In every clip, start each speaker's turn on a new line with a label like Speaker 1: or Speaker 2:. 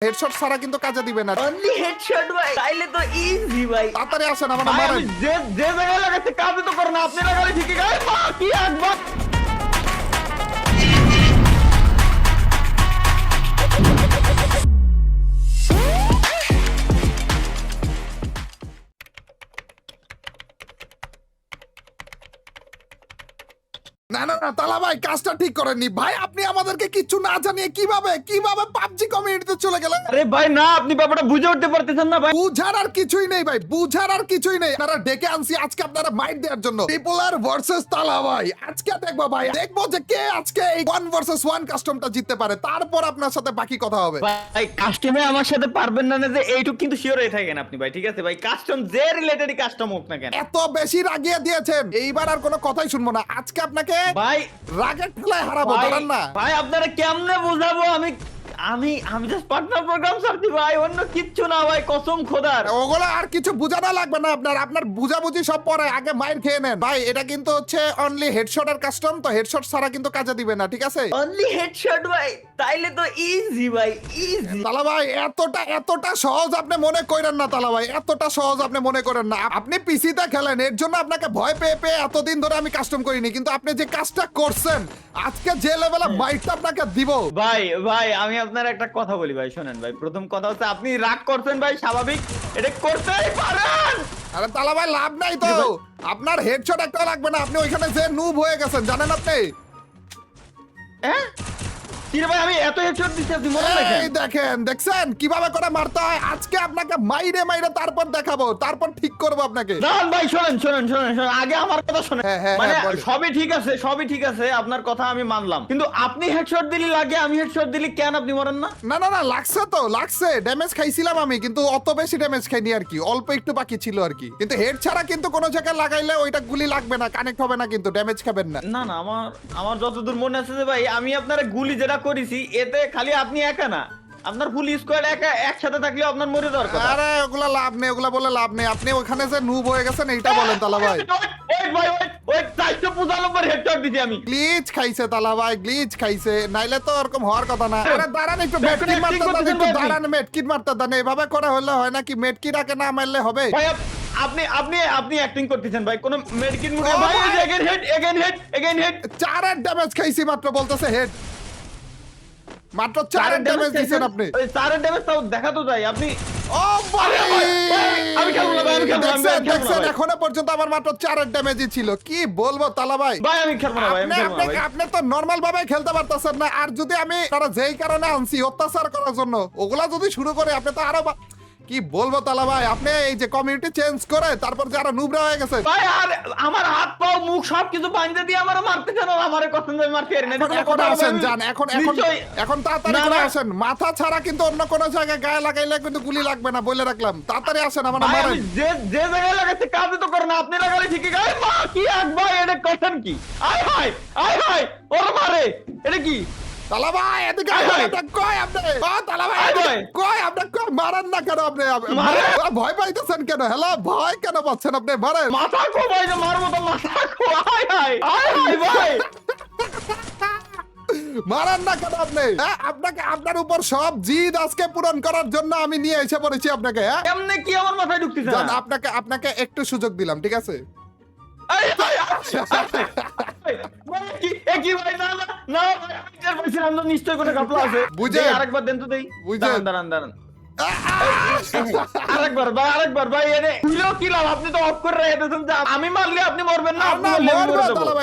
Speaker 1: Headshot ছাড়া কিন্তু কাজে দিবে না।
Speaker 2: অনলি হেডশট ভাই, তাইলে তো ইজি ভাই।
Speaker 1: তাড়াতাড়ি আসেন আমার
Speaker 2: ভাই
Speaker 1: মারেন।
Speaker 2: আমি যে জায়গায় লাগাচ্ছি কাজে তো করে না, আপনি লাগালে ঠিকই গায়। কি একবার
Speaker 1: না না না তালা ভাই কাজটা ঠিক করেননি ভাই। আপনি আমাদেরকে কিচ্ছু না জানিয়ে কিভাবে পাবজি কমিউনিটিতে চলে গেলেন?
Speaker 2: আরে ভাই না, আপনি ব্যাপারটা বুঝে উঠতে পারতেছেন না ভাই।
Speaker 1: বুঝার আর কিছুই নেই ভাই, বুঝার আর কিছুই নেই। আপনারা ডেকে আনছি আজকে আপনারা মাইট দেওয়ার জন্য। ট্রিপলার ভার্সেস তালা ভাই আজকে দেখবো ভাই, দেখবো যে কে আজকে এই 1 ভার্সেস 1 কাস্টমটা জিততে পারে। তারপর আপনার সাথে বাকি কথা হবে।
Speaker 2: ভাই কাস্টমে আমার সাথে পারবেন না যে এইটুক কিন্তু শিওর হয়ে থাকেন আপনি ভাই, ঠিক আছে ভাই? কাস্টম যে রিলেটেডই কাস্টম হোক না কেন।
Speaker 1: এত বেশি রাগিয়ে দিয়েছেন, এইবার আর কোনো কথাই শুনবো না। আজকে আপনাকে
Speaker 2: ভাই
Speaker 1: রাগের ঠেলায় হারাবো,
Speaker 2: ভাই,
Speaker 1: জানেন না?
Speaker 2: ভাই আপনারা কেমনে বুঝাবো? আমি জাস্ট পার্টনার প্রোগ্রাম সারছি ভাই, অন্য কিচ্ছু না ভাই, কসম খোদার।
Speaker 1: ওগুলো আর কিছু বুঝানো লাগবে না আপনার বুঝাবুঝি সব পরে, আগে মাইর খেয়ে নেন ভাই। এটা কিন্তু হচ্ছে অনলি হেডশটের কাস্টম, তো হেডশট ছাড়া কিন্তু কাজে দিবে না, ঠিক আছে?
Speaker 2: অনলি হেডশট ভাই, তাইলে তো ইজি ভাই, ইজি।
Speaker 1: তালা ভাই এতটা সহজ আপনি মনে করেন না। তালা ভাই এতটা সহজ আপনি মনে করেন না। আপনি পিসিতে খেলেন, এর জন্য আপনাকে ভয় পেয়ে এতদিন ধরে আমি কাস্টম করিনি, কিন্তু আপনি যে কাজটা করছেন আজকে যে লেভেলে মাইটটা আপনাকে দিব
Speaker 2: ভাই ভাই আমি আপনার একটা কথা বলি ভাই, শোনেন ভাই। প্রথম কথা হচ্ছে আপনি রাগ করছেন ভাই, স্বাভাবিক, এটা করতেই পারেন।
Speaker 1: আরে তালা ভাই লাভ নাই তো, আপনার হেডশট একটা লাগবে না। আপনি ওইখানে যে নুব হয়ে গেছেন জানেন আপনি।
Speaker 2: হ্যাঁ কি রে ভাই, আমি এত হেডশট দিচ্ছি আপনি মনে রাখেন।
Speaker 1: এই দেখছেন কিভাবে করে মারতে হয়। আজকে আপনাকে মাইরে তারপর দেখাবো, তারপর ঠিক করবো আপনাকে।
Speaker 2: দাঁড়ান ভাই, শোনেন আগে আমার কথা শোনেন।
Speaker 1: হ্যাঁ,
Speaker 2: মানে
Speaker 1: বলেন।
Speaker 2: সবই ঠিক আছে, আপনার কথা আমি মানলাম, কিন্তু আপনি হেডশট দিলি লাগে, আমি হেডশট দিলি কেন আপনি মরেন না?
Speaker 1: না লাগছে ড্যামেজ খাইছিলাম আমি, কিন্তু অত বেশি ড্যামেজ খাইনি আর কি, অল্প একটু বাকি ছিল আর কি। কিন্তু হেড ছাড়া কিন্তু কোনো জায়গায় লাগাইলে ওইটা গুলি লাগবে না, কানেক্ট হবে না, কিন্তু ড্যামেজ খাবেন না।
Speaker 2: না আমার যতদূর মনে আছে যে ভাই, আমি আপনার গুলি যেটা করেছি এতে খালি আপনি একা না, আপনার ফুল স্কোয়াড একা একসাথে থাকলে আপনার মরে দরকার।
Speaker 1: আরে ওগুলা লাভ নেই, ওগুলা বলে লাভ নেই। আপনি ওখানে যে নুব হয়ে গেছেন এইটা বলেন তালা ভাই।
Speaker 2: ওই 495 হেডশট দিছি আমি।
Speaker 1: গ্লিচ খাইছে তালা ভাই, গ্লিচ খাইছে, নাইলে তো এরকম হওয়ার কথা না। আরে দাঁড়ান একটু মেডকিট মারতে দেন, একটু দাঁড়ান মেডকিট মারতে দেন। এভাবে করে হলে হয় নাকি? মেডকিট আগে না মারলে হবে?
Speaker 2: ভাই আপনি অ্যাক্টিং করতেছেন ভাই, কোন মেডিকেল মুখে ভাই। এগেইন হেড
Speaker 1: 4 ড্যামেজ খাইছি মাত্র, বলতেছে হেড। মাত্র 4 ড্যামেজ দিছেন আপনি।
Speaker 2: ওই 4 ড্যামেজ তাও দেখা তো যায় আপনি।
Speaker 1: ও ভাই
Speaker 2: আমি খেলবো না ভাই, আমি খেলবো না, আমি খেলবো না
Speaker 1: দেখছেন
Speaker 2: ভাই।
Speaker 1: এখনো পর্যন্ত আমার মাত্র 4 ড্যামেজই ছিল। কি বলবো তালা ভাই,
Speaker 2: ভাই আমি খেলবো না ভাই, আমি খেলবো না ভাই।
Speaker 1: আপনি তো নরমাল ভাবে খেলতে পারতেছেন না। আর যদি আমি তারা যেই কারণে আনছি অত্যাচার করার জন্য, ওগুলা যদি শুরু করে আপনি তো আরো কি বলবো তালা ভাই। আপনি এই যে কমিউনিটি চেঞ্জ করে তারপর যারা নুবরা হয়ে গেছে
Speaker 2: ভাই, আর আমার হাত পা মুখ সবকিছু বাঁধতে দিয়ে আমার মারতে চান, আর আমারে কথা আমি মারতে পারি না।
Speaker 1: এখন আসেন যান, এখন তাড়াতাড়ি করে আসেন। মাথা ছাড়া কিন্তু অন্য কোনো জায়গায় গায়ে লাগাইলে কিন্তু গুলি লাগবে না, বলে রাখলাম। তাড়াতাড়ি আসেন আমার
Speaker 2: ভাই,
Speaker 1: মারেন।
Speaker 2: আমি যে জায়গায় লাগাচ্ছি কাজে তো করে না, আপনি লাগালে ঠিকই গায়। কি এক ভাই, এটা কথা কি? আয় হায় ওর মারে, এটা কি?
Speaker 1: তালা ভাই এদিকে কয় আপনি, তালা ভাই কয় আপনি কয় মারেন না কেন? আপনি ভয় পাইতেছেন কেন? হ্যালো ভয় কেন পাচ্ছেন আপনি? মারেন।
Speaker 2: মাথা খো ভাই, যে মারবো তো মাথা খো। আয় হায় ভাই
Speaker 1: মারান না কেন আপনি? আপনাকে আপনার উপর সব জিদ আজকে পূরণ করার জন্য আমি নিয়ে এসে পড়েছি আপনাকে।
Speaker 2: এমনি কি আমার মাথায় ঢুকতেছে না?
Speaker 1: আপনাকে একটু সুযোগ দিলাম, ঠিক আছে?
Speaker 2: নিশ্চয় কোনো ঘটনা আছে,
Speaker 1: বুঝে
Speaker 2: আরেকবার দেন তো দেই। দাঁড়ান আরেকবার ভাই, এনে কি লাভ? আপনি তো অফ করে রেখেছেন যে আমি মারলে আপনি মরবেন না।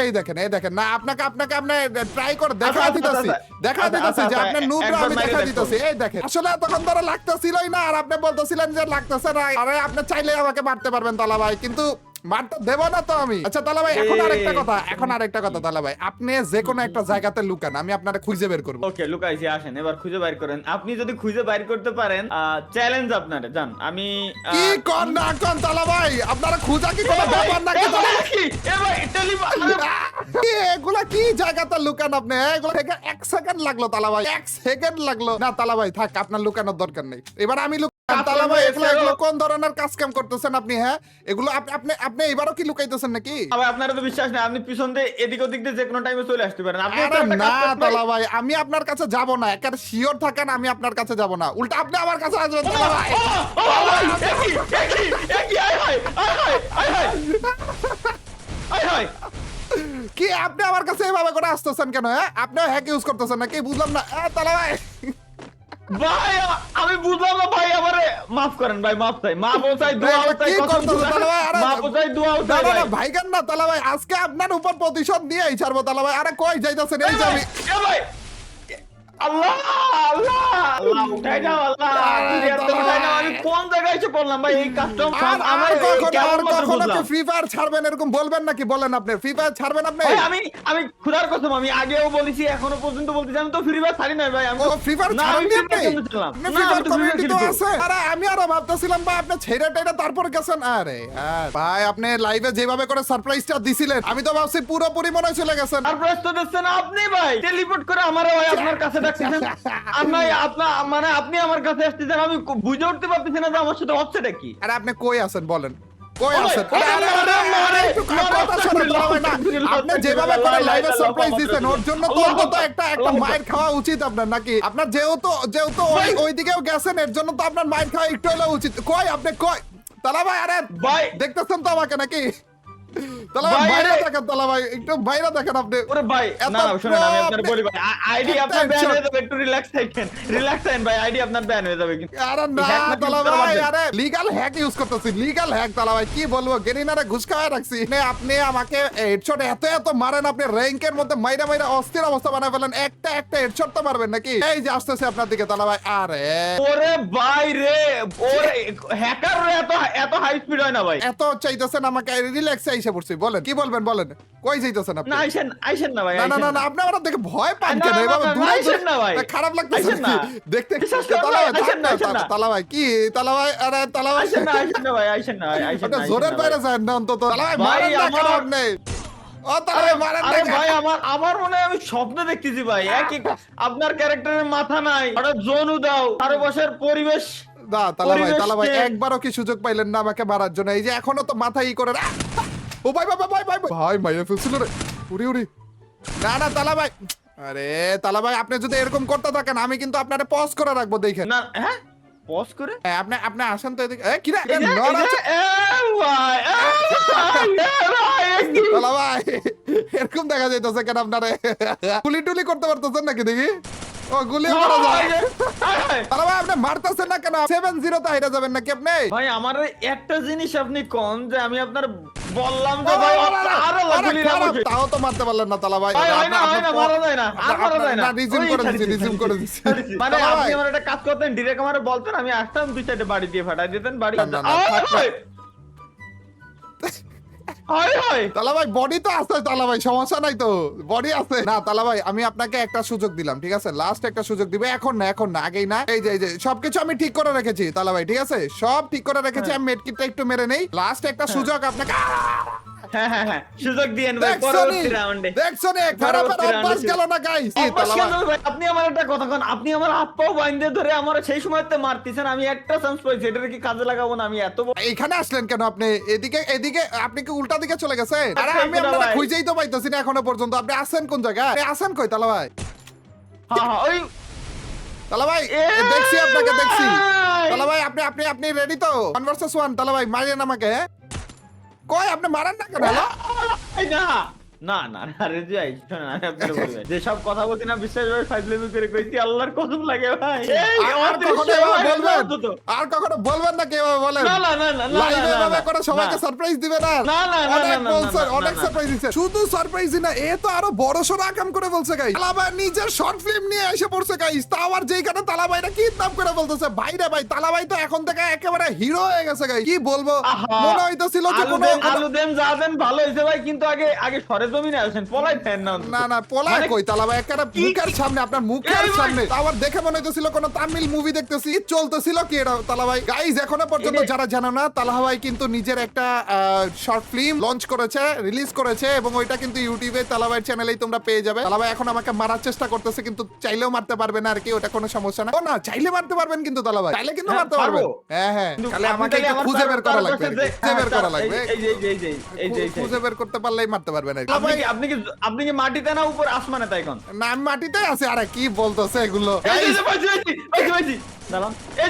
Speaker 1: এই দেখেন না, আপনাকে আপনি ট্রাই করে দেখা দিতেছি যে আপনার নুবরা আমি দেখা দিতেছি। এই দেখেন আসলে তখন ধরে লাগতেছিলই না, আর আপনি বলতেছিলেন যে লাগতেছে না। আরে আপনি চাইলে আমাকে মারতে পারবেন তালা ভাই, কিন্তু মারতে দেব না তো আমি। আচ্ছা তালা ভাই এখন আরেকটা কথা তালা ভাই, আপনি যে কোনো একটা জায়গাতে লুকান, আমি আপনারে খুঁজে বের করব।
Speaker 2: ওকে লুকাইছি, আসেন এবার খুঁজে বাইর করেন। আপনি যদি খুঁজে বাইর করতে পারেন, চ্যালেঞ্জ আপনারে। জান আমি
Speaker 1: কি কোন না কোন তালা ভাই, আপনারা খুঁজা কি কোনো ব্যাপার নাকি? এগুলা কি জায়গাতে লুকান আপনি? এগুলা থেকে 1 সেকেন্ড লাগলো তালা ভাই, 1 সেকেন্ড লাগলো না তালা ভাই। থাক, আপনার লুকানোর দরকার নেই। এবার আমি তালা ভাই এগুলো এগুলো কোন ধরনের কাজ কাম করতেছেন আপনি? হ্যাঁ, এগুলো আপনি আপনি এবারও কি লুকাইতেছেন নাকি?
Speaker 2: ভাই আপনার তো বিশ্বাস নেই, আপনি পিছন দিয়ে এদিক ওদিক দিয়ে যে কোনো টাইমে চলে আসতে পারেন। আপনি
Speaker 1: আরে
Speaker 2: একটা
Speaker 1: না
Speaker 2: কাজ করেন ভাই।
Speaker 1: তালা ভাই, আমি আপনার কাছে যাব না, একেবারে শিওর থাকেন আমি আপনার কাছে যাব না, উল্টা আপনি আমার কাছে আসবেন তালা ভাই।
Speaker 2: ও ভাই, একই, আয় হায়, আয় হায়, আয় হায়, আয় হায়।
Speaker 1: কি আপনি আমার কাছে এভাবে করে আসতেছেন কেন? হ্যাঁ, আপনিও হ্যাক ইউজ করতেছেন নাকি? বুঝলাম না তালা ভাই।
Speaker 2: ভাই আমি বুঝলাম না ভাই, আমারে মাফ করেন ভাই, মাফ চাই, মাফ চাই, দোয়া চাই,
Speaker 1: কি
Speaker 2: কসম
Speaker 1: করতেছেন
Speaker 2: খোদা,
Speaker 1: তালা ভাই? আরে
Speaker 2: মাফ চাই, দোয়া
Speaker 1: না
Speaker 2: চাই
Speaker 1: না
Speaker 2: ভাই।
Speaker 1: না ভাইগান না তালা ভাই, আজকে আপনার উপর প্রতিশোধ নিয়েই ছাড়বো তালা ভাই। আরে কই যাইতেছেন? এই যে আমি
Speaker 2: এ ভাই, আল্লাহ আল্লাহ আল্লাহ, উঠাই দাও আল্লাহ, তুমি এত উঠাই দাও, আমি কোন জায়গায় এসে পড়লাম ভাই? এই কাস্টম
Speaker 1: আর
Speaker 2: আমার কেমন মাত্র
Speaker 1: কখনো কি
Speaker 2: বুঝলাম
Speaker 1: ফ্রি ফায়ার ছাড়বেন এরকম বলবেন নাকি? বলেন আপনি ফ্রি ফায়ার ছাড়বেন আপনি?
Speaker 2: ভাই। আমি খুদার কসম, আমি আগেও বলেছি, এখনো পর্যন্ত বলতেছি, আমি তো ফ্রি ফায়ার ছাড়ি নাই ভাই। আমি
Speaker 1: ও ফ্রি ফায়ার
Speaker 2: না, আমি
Speaker 1: ছাড়েননি
Speaker 2: free
Speaker 1: আপনি?
Speaker 2: fire খেলতে ছিলাম।
Speaker 1: আপনি
Speaker 2: না,
Speaker 1: ফ্রি
Speaker 2: আমি
Speaker 1: ফায়ার
Speaker 2: তো free fire
Speaker 1: কমিউনিটি তো
Speaker 2: খেলি তো।
Speaker 1: আছে। আরে আমি আরো ভাবতেছিলাম ভাই আপনি ছেড়ে টেড়ে তারপর গেছেন। আরে ভাই আপনি লাইভে যেভাবে করে সারপ্রাইজটা দিছিলেন, আমি তো ভাবছি পুরোপুরি মনে হয় চলে গেছেন।
Speaker 2: সারপ্রাইজ তো দিচ্ছেন আপনি ভাই, টেলিপোর্ট করে আমারে ভাই আপনার কাছে ডাকতেছেন। আপনার মানে আপনি আমার কাছে আসতেছেন, আমি বুঝে উঠতে পারতেছি না যে আমার সাথে হচ্ছেটা কি।
Speaker 1: আরে আপনি কই আছেন বলেন? কই
Speaker 2: ওই,
Speaker 1: আছেন?
Speaker 2: ওই,
Speaker 1: আরে, আরে, আরে, আরে, একটু কথা শোনেন তালা ভাই না। আপনি যেভাবে করে লাইভে সারপ্রাইজ দিয়েছেন ওর জন্য তো অন্তত একটা মাইর খাওয়া উচিত আপনার নাকি? আপনার যেহেতু ওই দিকেও গেছেন, এর জন্য তো আপনার মাইর খাওয়া একটু হলেও উচিত। কই আপনি কই তালা ভাই? আরে
Speaker 2: ভাই
Speaker 1: দেখতেছেন তো আমাকে নাকি? তালা ভাই
Speaker 2: ভাই,
Speaker 1: বাইরে
Speaker 2: আরে।
Speaker 1: দেখেন, তালা ভাই একটু বাইরে দেখেন আপনি।
Speaker 2: ওরে ভাই,
Speaker 1: এত
Speaker 2: না না শুনেন, আমি আপনার
Speaker 1: আপনি-
Speaker 2: বলি ভাই, আইডি
Speaker 1: একটা
Speaker 2: আপনার ব্যান
Speaker 1: headshot।
Speaker 2: হয়ে যাবে, একটু রিল্যাক্স থাকেন, রিল্যাক্স থাকেন ভাই, আইডি আপনার ব্যান হয়ে যাবে কিন্তু।
Speaker 1: আরে না
Speaker 2: hack না
Speaker 1: তালা
Speaker 2: use করা
Speaker 1: ভাই,
Speaker 2: বাদ দেন।
Speaker 1: আরে লিগ্যাল হ্যাক ইউজ করতেছি, লিগ্যাল হ্যাক তালা ভাই। কি বলবো, গেরিনারে ঘুষ খাওয়াই রাখছি। আপনি আমাকে হেডশট এত মারেন, আপনি র্যাঙ্কের মধ্যে মাইরা মাইরা অস্থির অবস্থা বানায় ফেলেন। একটা হেডশট তো মারবেন নাকি? এই যে আসতেছে আপনার দিকে তালা ভাই। আরে
Speaker 2: ওরে ভাই রে, ওরে হ্যাকার রে এত হাই স্পিড হয় না ভাই।
Speaker 1: এত চাইতেছেন আমাকে, রিল্যাক্সে আইসা পড়ছি। বলেন কি বলবেন বলেন, কই যাইতেছেন আপনি?
Speaker 2: না আইসেন না ভাই,
Speaker 1: না না
Speaker 2: আইসেন
Speaker 1: না
Speaker 2: না।
Speaker 1: না, আপনি আমার দেখে ভয় পান
Speaker 2: না,
Speaker 1: কেন?
Speaker 2: না,
Speaker 1: এভাবে
Speaker 2: না,
Speaker 1: দূরে
Speaker 2: আইসেন না ভাই।
Speaker 1: খারাপ লাগতেছে
Speaker 2: আইসেন না।
Speaker 1: নাকি? দেখতে
Speaker 2: বিশ্বাস করেন
Speaker 1: তালা ভাই
Speaker 2: ভাই, আইসেন না,
Speaker 1: থাক,
Speaker 2: আইসেন না।
Speaker 1: তালা ভাই কি তালা ভাই? আরে তালা ভাই
Speaker 2: আইসেন না ভাই, আইসেন না, আইসেন
Speaker 1: আপনি
Speaker 2: না,
Speaker 1: জোরের
Speaker 2: আইসেন না
Speaker 1: বাইরে
Speaker 2: ভাই।
Speaker 1: যান না অন্তত। তালা ভাই
Speaker 2: ভাই,
Speaker 1: মারেন না কেন
Speaker 2: আমার-
Speaker 1: আপনি? ও তালা ভাই মারেন না
Speaker 2: আরে
Speaker 1: কেন?
Speaker 2: ভাই, আমার মনে হয় আমি স্বপ্ন দেখতেছি ভাই, আপনার ক্যারেক্টারের মাথা নাই, হঠাৎ জোন দাও, চারপাশের পরিবেশ।
Speaker 1: না তালা ভাই
Speaker 2: পরিবেশকে-
Speaker 1: একবারও কি সুযোগ পাইলেন না আমাকে মারার জন্য? এই যে এখনো তো মাথা ই করে ও ভাই ভাই ভাই ভাই ভাই মাইরে ফেলছিল রে। উড়ি উড়ি না না তালা ভাই, আরে তালা ভাই আপনি যদি এরকম করতে থাকেন আমি কিন্তু আপনারে পজ করে রাখবো, দেখেন।
Speaker 2: না হ্যাঁ, পজ করে
Speaker 1: হ্যাঁ, আপনি আসেন তো এদিকে। কি রে
Speaker 2: এই যে,
Speaker 1: নর
Speaker 2: এই যে,
Speaker 1: আছে?
Speaker 2: ভাই, ভাই,
Speaker 1: তালা ভাই এরকম দেখা যাইতেছে কেন আপনারে? গুলি টুলি করতে পারতেছেন নাকি দেখি? ও গুলি করা যায়। তালা ভাই আপনি মারতেছেন না কেন? 7-0 তে হাইরা যাবেন নাকি আপনি?
Speaker 2: ভাই আমার একটা জিনিস আপনি কোন যে আমি আপনার বললাম যে ভাই আরো
Speaker 1: আরে
Speaker 2: গুলি না
Speaker 1: খারাপ,
Speaker 2: বসে।
Speaker 1: তাও তো মারতে পারলেন না তালা ভাই।
Speaker 2: ভাই, হয় না, মারা যায় না, আর মারা যায় না।
Speaker 1: রিজিউম
Speaker 2: ওই
Speaker 1: করে
Speaker 2: ছাড়ি
Speaker 1: দিছি,
Speaker 2: দিছি,
Speaker 1: রিজিউম করে দিছি।
Speaker 2: মানে
Speaker 1: তালা
Speaker 2: আপনি
Speaker 1: ভাই,
Speaker 2: আমার একটা কাজ করতেন, ডিরেক্ট আমারে বলতেন, আমি আসতাম, দুই চারটে বাড়ি দিয়ে ফাটাই দিতেন, বাড়ি।
Speaker 1: না, না, না, থাক, থাক।
Speaker 2: হয়
Speaker 1: তালা ভাই বডি তো আছে তালা ভাই, সমস্যা নাই তো, বডি আছে। না তালা ভাই আমি আপনাকে একটা সুযোগ দিলাম, ঠিক আছে? লাস্ট একটা সুযোগ দিবে, এখন না আগেই না। এই যে সবকিছু আমি ঠিক করে রেখেছি তালা ভাই, ঠিক আছে? সব ঠিক করে রেখেছি। আমি মেডকিটটা একটু মেরে নেই, লাস্ট একটা সুযোগ আপনাকে।
Speaker 2: হ্যাঁ, সুযোগ দিয়েন ভাই পরবর্তী রাউন্ডে।
Speaker 1: দেখছনি খারাপের অভ্যাস গেল না গাইস। তালা ভাই
Speaker 2: আপনি আমার একটা কথা কোন, আপনি আমার হাত পাও বাইন্ধে ধরে আমার সেই সময়তে মারতেছেন, আমি একটা চান্স পাইছি, এটার কি কাজে লাগাবো না? আমি এত
Speaker 1: এইখানে আসলেন কেন আপনি? এদিকে আপনি কি উল্টা দিকে চলে গেছেন? আরে
Speaker 2: আচ্ছা,
Speaker 1: আমি
Speaker 2: এটা
Speaker 1: আপনাকে
Speaker 2: ভাই।
Speaker 1: খুঁজেই তো পাইতেছি না এখনো পর্যন্ত। আপনি আছেন কোন জায়গায়? আপনি আছেন কই তালা ভাই?
Speaker 2: হ্যাঁ ওই
Speaker 1: তালা ভাই দেখছি আপনাকে, দেখছি। তালা ভাই আপনি রেডি তো? 1 vs 1 তালা ভাই মারেন আমাকে। কই আপনি মারেন না কেন? হ্যালো
Speaker 2: এই না আরে যাই শোনেন, আমি আপনাকে বলি ভাই, যেসব কথা বলছি না বিশ্বাস করে ফাইজলামি করে কইছি, আল্লাহর কসম লাগে ভাই। এই
Speaker 1: আর কখনো এভাবে বলবেন? আর কখনো বলবেন না, কেভাবে বলেন?
Speaker 2: না
Speaker 1: লাইভে এভাবে করে সবাইকে
Speaker 2: না।
Speaker 1: সারপ্রাইজ দিবে না?
Speaker 2: না, না, না,
Speaker 1: অনেক
Speaker 2: না, না,
Speaker 1: বলছে,
Speaker 2: না,
Speaker 1: অনেক
Speaker 2: না, না।
Speaker 1: সারপ্রাইজ দিচ্ছে। শুধু সারপ্রাইজ না, এ তো আরো বড় সড় আকাম করে বলছে গাইস। তালাবাই নিজের শর্ট ফিল্ম নিয়ে এসে পড়ছে গাইস। তা আবার যেইখানে তালাবাইরা কিডন্যাপ করে বলতেছে ভাইরে ভাই, তালাবাই তো এখন থেকে একেবারে হিরো হয়ে গেছে গাইস। কি বলবো,
Speaker 2: আহা,
Speaker 1: মনে হইতেছিল যে
Speaker 2: আলু
Speaker 1: কোনো
Speaker 2: দেন, আলু দেন, যা দেন ভালো হয়েছে ভাই, কিন্তু আগে সরে জমিনে আসেন, পলাই ফেন না অন্তত।
Speaker 1: না না পলায়
Speaker 2: মানে
Speaker 1: কই তালা ভাই, একটা
Speaker 2: কি-
Speaker 1: মুখের সামনে, আপনার মুখের
Speaker 2: এই ভাই!
Speaker 1: সামনে আবার দেখে মনে হইতেছিল কোন তামিল মুভি দেখতেছি, চলতেছিল কি এটা তালা ভাই। গাইস এখনো পর্যন্ত
Speaker 2: এটা-
Speaker 1: যারা জানো না, তালা ভাই কিন্তু নিজের একটা শর্ট ফিল্ম লঞ্চ করেছে, রিলিজ করেছে, এবং ওইটা কিন্তু ইউটিউবে তালা ভাইয়ের চ্যানেলেই তোমরা পেয়ে যাবে। তালা ভাই এখন আমাকে মারার চেষ্টা করতেছে, কিন্তু চাইলেও মারতে পারবে না আর কি, ওটা কোনো সমস্যা না। ও না, চাইলে মারতে পারবেন কিন্তু তালা ভাই, চাইলে কিন্তু
Speaker 2: হ্যাঁ,
Speaker 1: মারতে পারবেন।
Speaker 2: পারবো।
Speaker 1: হ্যাঁ হ্যাঁ,
Speaker 2: কিন্তু
Speaker 1: তাহলে
Speaker 2: আপনি
Speaker 1: আমাকে
Speaker 2: তাহলে
Speaker 1: একটু
Speaker 2: আমার
Speaker 1: খুঁজে বের করা
Speaker 2: তার
Speaker 1: লাগবে আর কি,
Speaker 2: পাশে
Speaker 1: খুঁজে বের করা
Speaker 2: এই-
Speaker 1: লাগবে।
Speaker 2: এই যে
Speaker 1: খুঁজে বের করতে পারলেই মারতে পারবেন আর কি।
Speaker 2: আপনি কি আপনি কি মাটিতে না উপর আসমানে তাই কোন?
Speaker 1: না আমি মাটিতে আছি, আরে কি বলতেছে এগুলো।
Speaker 2: এই
Speaker 1: Guys,
Speaker 2: যে পাইছি। দাঁড়ান। এই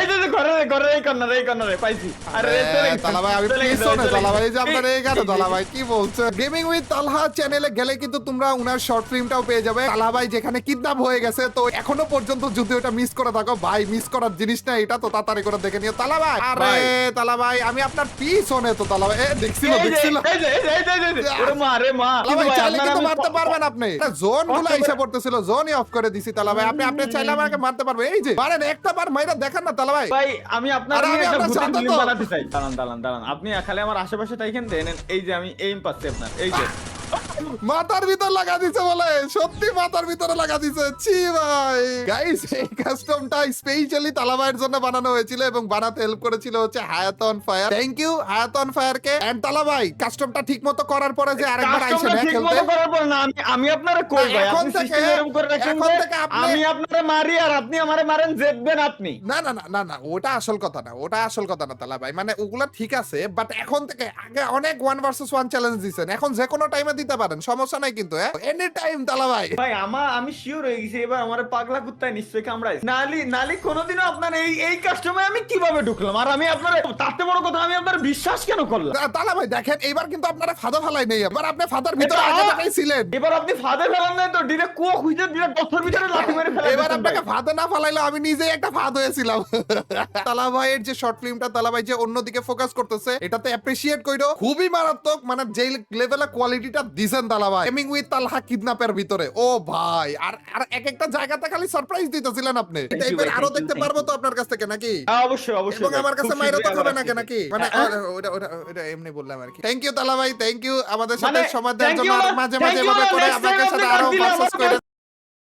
Speaker 2: যে ঘরের এই কর্নারে পাইছি। আরে চলে গেছে,
Speaker 1: তালা ভাই আমি
Speaker 2: চলে গেছে,
Speaker 1: পিছনে,
Speaker 2: চলে
Speaker 1: তালা ভাই
Speaker 2: গেছে।
Speaker 1: যে আপনার এই গানে
Speaker 2: এই-
Speaker 1: তালা ভাই কি বলছে। গেমিং উইথ তালহা চ্যানেলে গেলে কিন্তু তোমরা উনার শর্ট ফিল্মটাও পেয়ে যাবে। তালা ভাই যেখানে কিডন্যাপ হয়ে গেছে, তো এখনো পর্যন্ত যদি ওটা মিস করে থাকো ভাই, মিস করার জিনিস না এটা, তো তাড়াতাড়ি করে দেখে নিও তালা ভাই। আরে
Speaker 2: ভাই।
Speaker 1: তালা ভাই আমি আপনার পিছনে তো তালা ভাই, দেখছিল
Speaker 2: এই যে,
Speaker 1: দেখছিল।
Speaker 2: এই যে। ওরে মা, রে মা।
Speaker 1: তালা ভাই
Speaker 2: কিন্তু ভাই,
Speaker 1: চাইলে
Speaker 2: আপনার
Speaker 1: কিন্তু
Speaker 2: আমি
Speaker 1: মারতে পারবেন আপনি, জোন গুলো
Speaker 2: কষ্ট করে-
Speaker 1: এসে পড়তেছিল, জোনই অফ করে দিছি তালা ভাই। আপনি চাইলে আমাকে মারতে পারবেন, এই যে পারেন একটা বার মাইরা দেখান না তালা ভাই।
Speaker 2: ভাই আমি আপনার
Speaker 1: আরে
Speaker 2: নিয়ে
Speaker 1: আমি
Speaker 2: একটা
Speaker 1: আপনার
Speaker 2: ভূতের
Speaker 1: সাথে
Speaker 2: ফিল্ম
Speaker 1: তো।
Speaker 2: বানাতে চাই। দাঁড়ান। আপনি খালি আমার আশেপাশে থাকেন দেন, এই যে আমি এইম পাচ্ছি আপনার, এই যে।
Speaker 1: মাথার ভিতর লাগা দিছে বলে, সত্যি মাথার ভিতরে লাগা দিছে। ছি ভাই। গাইস এই কাস্টমটা স্পেশালি তালাবাইয়ের জন্য বানানো হয়েছিল, এবং বানাতে হেল্প করেছিল হচ্ছে হায়াত অন ফায়ার। থ্যাংক ইউ হায়াত অন ফায়ার কে। এন্ড তালাবাই কাস্টমটা ঠিকমতো করার পরে যে আরেকবার আইছেন
Speaker 2: কাস্টমার
Speaker 1: হ্যাঁ
Speaker 2: ঠিক
Speaker 1: খেলতে।
Speaker 2: মতো করার পর না, আমি আপনারে কই ভাই,
Speaker 1: এখন
Speaker 2: আপনি
Speaker 1: থেকে-
Speaker 2: সিস্টেম এরকম করে রাখছেন
Speaker 1: এখন
Speaker 2: যে
Speaker 1: থেকে আপনি-
Speaker 2: আমি আপনারে মারি আর আপনি আমারে মারেন, জিতবেন আপনি।
Speaker 1: না ওটা আসল কথা না, ওটা আসল কথা না তালা ভাই। মানে ওগুলা ঠিক আছে, বাট এখন থেকে, আগে অনেক 1 ভার্সেস 1 চ্যালেঞ্জ দিছেন, এখন যে কোনো টাইমে দিতে পারেন, সমস্যা নাই কিন্তু এনি টাইম তালা ভাই।
Speaker 2: ভাই আমি শিওর হয়ে গেছি এবার আমার পাগলা কুত্তায় নিশ্চয়ই কামড়াইছে। নালি কোনোদিনও আপনার এই কাস্টমে আমি কিভাবে ঢুকলাম, আর আমি আপনার তাতে বড় কথা আমি আপনার বিশ্বাস কেন করলাম।
Speaker 1: তালা ভাই দেখেন এইবার কিন্তু আপনারা ফাদা ফালাই নেই, এবার আপনি ফাদার ভিতরে
Speaker 2: এটা-
Speaker 1: আগে থেকেই ছিলেন।
Speaker 2: এবার আপনি ফাঁদে ফেলান নাই তো, ডিরেক্ট কুয়ো খুঁজে ডিরেক্ট গর্তের ভিতরে লাথি মেরে ফেলা
Speaker 1: এবার
Speaker 2: দিতেন
Speaker 1: আপনাকে
Speaker 2: ভাই।
Speaker 1: ফাদে না ফালাইলে আমি নিজেই একটা ফাদ হয়েছিলাম। তালা ভাইয়ের যে শর্ট ফিল্মটা, তালা ভাই যে অন্যদিকে ফোকাস করতেছে, এটাতে অ্যাপ্রিশিয়েট কইরো, খুবই মারাত্মক। মানে যে লেভেলে কোয়ালিটিটা দিছেন তালা ভাই গেমিং উইথ তালহা কিডন্যাপের ভিতরে, ও ভাই। আর এক একটা জায়গাতে খালি সারপ্রাইজ দিতেছিলেন আপনি।
Speaker 2: Thank you
Speaker 1: টাইপের
Speaker 2: ভাই,
Speaker 1: আরো
Speaker 2: thank you,
Speaker 1: দেখতে
Speaker 2: thank
Speaker 1: পারবো তো আপনার কাছ থেকে নাকি?
Speaker 2: হ্যাঁ, অবশ্যই
Speaker 1: এবং আমার কাছে
Speaker 2: খুব
Speaker 1: মাইরা তো
Speaker 2: শীঘ্রই
Speaker 1: খাবে
Speaker 2: আবার
Speaker 1: নাকি
Speaker 2: আসছি।
Speaker 1: নাকি? মানে
Speaker 2: হ্যাঁ?
Speaker 1: ওটা এমনি বললাম আর কি। থ্যাংক ইউ তালা ভাই, থ্যাংক ইউ আমাদের সাথে
Speaker 2: মানে,
Speaker 1: সময় দেওয়ার
Speaker 2: thank
Speaker 1: জন্য।
Speaker 2: you
Speaker 1: আর
Speaker 2: না,
Speaker 1: মাঝে
Speaker 2: thank
Speaker 1: মাঝে
Speaker 2: you
Speaker 1: এভাবে
Speaker 2: না,
Speaker 1: করে
Speaker 2: next time
Speaker 1: আমাদের
Speaker 2: আপনি
Speaker 1: সাথে
Speaker 2: কাট
Speaker 1: আরো
Speaker 2: দিলে
Speaker 1: ভার্সেস
Speaker 2: আমাকে
Speaker 1: করে